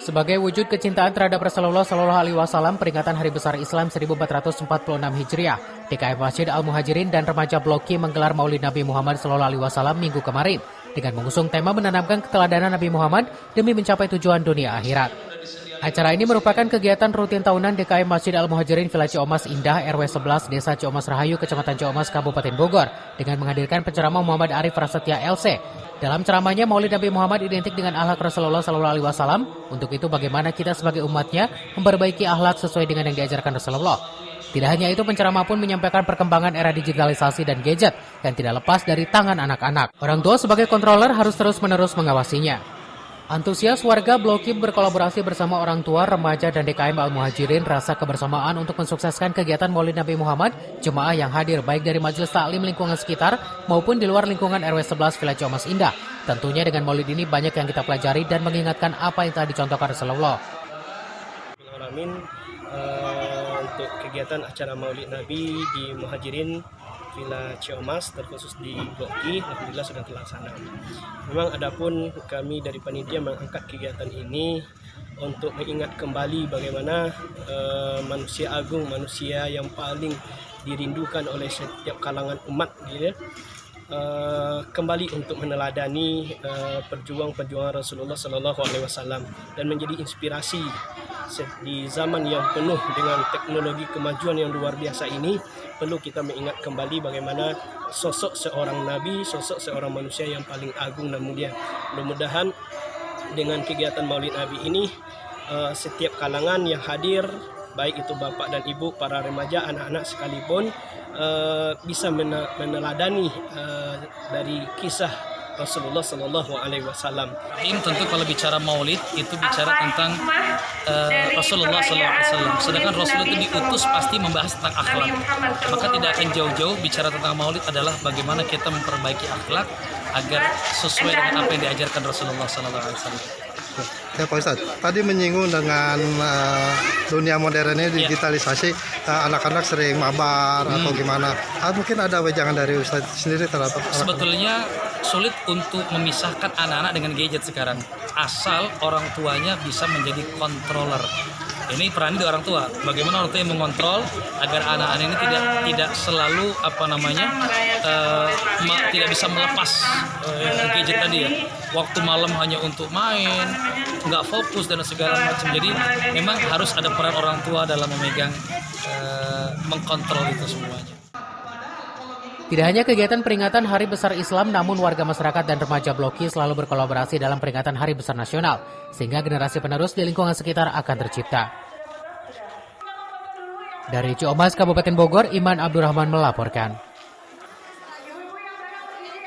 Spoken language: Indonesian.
Sebagai wujud kecintaan terhadap Rasulullah Shallallahu Alaihi Wasallam, peringatan Hari Besar Islam 1446 Hijriah, DKM Masjid Al-Muhajirin dan Remaja Blok K menggelar Maulid Nabi Muhammad Shallallahu Alaihi Wasallam Minggu kemarin dengan mengusung tema menanamkan keteladanan Nabi Muhammad demi mencapai tujuan dunia akhirat. Acara ini merupakan kegiatan rutin tahunan DKM Masjid Al-Muhajirin Villa Ciomas Indah, RW 11, Desa Ciomas Rahayu, Kecamatan Ciomas, Kabupaten Bogor, dengan menghadirkan penceramah Muhammad Arif Prasetya LC. Dalam ceramahnya, Maulid Nabi Muhammad identik dengan akhlak Rasulullah SAW. Untuk itu, bagaimana kita sebagai umatnya memperbaiki akhlak sesuai dengan yang diajarkan Rasulullah. Tidak hanya itu, penceramah pun menyampaikan perkembangan era digitalisasi dan gadget yang tidak lepas dari tangan anak-anak. Orang tua sebagai controller harus terus-menerus mengawasinya. Antusias warga Blok M berkolaborasi bersama orang tua, remaja, dan DKM Al-Muhajirin rasa kebersamaan untuk mensukseskan kegiatan Maulid Nabi Muhammad, jemaah yang hadir baik dari majelis taklim lingkungan sekitar maupun di luar lingkungan RW 11 Villa Ciomas Indah. Tentunya dengan Maulid ini banyak yang kita pelajari dan mengingatkan apa yang telah dicontohkan Rasulullah. Untuk kegiatan acara Maulid Nabi di Muhajirin Villa Ciomas, terkhusus di Blok K, alhamdulillah sudah terlaksana. Memang adapun kami dari panitia mengangkat kegiatan ini untuk mengingat kembali bagaimana manusia agung, manusia yang paling dirindukan oleh setiap kalangan umat, gitu ya. Kembali untuk meneladani perjuangan Rasulullah Sallallahu Alaihi Wasallam dan menjadi inspirasi di zaman yang penuh dengan teknologi kemajuan yang luar biasa ini. Perlu kita mengingat kembali bagaimana sosok seorang nabi, sosok seorang manusia yang paling agung dan mulia. Mudah-mudahan dengan kegiatan Maulid Nabi ini setiap kalangan yang hadir, baik itu bapak dan ibu, para remaja, anak-anak sekalipun, bisa meneladani dari kisah Rasulullah Sallallahu Alaihi Wasallam. Ini tentu kalau bicara Maulid itu bicara tentang Rasulullah Sallallahu Alaihi Wasallam. Sedangkan Rasul itu diutus pasti membahas tentang akhlak. Maka tidak akan jauh-jauh bicara tentang Maulid adalah bagaimana kita memperbaiki akhlak agar sesuai dengan apa yang diajarkan Rasulullah Sallallahu Alaihi Wasallam. Ya Pak Ustadz, tadi menyinggung dengan dunia modern ini digitalisasi, anak-anak sering mabar atau gimana. Mungkin ada wejangan dari Ustadz sendiri terhadap sebetulnya sulit untuk memisahkan anak-anak dengan gadget sekarang, asal orang tuanya bisa menjadi controller. Ini peran di orang tua. Bagaimana orang tua yang mengontrol agar anak-anak ini tidak selalu tidak bisa melepas gadget tadi ya. Waktu malam hanya untuk main, nggak fokus dan segala macam. Jadi memang harus ada peran orang tua dalam memegang, mengkontrol itu semuanya. Tidak hanya kegiatan peringatan Hari Besar Islam, namun warga masyarakat dan remaja Blok K selalu berkolaborasi dalam peringatan Hari Besar Nasional, sehingga generasi penerus di lingkungan sekitar akan tercipta. Dari Ciomas, Kabupaten Bogor, Iman Abdurrahman melaporkan.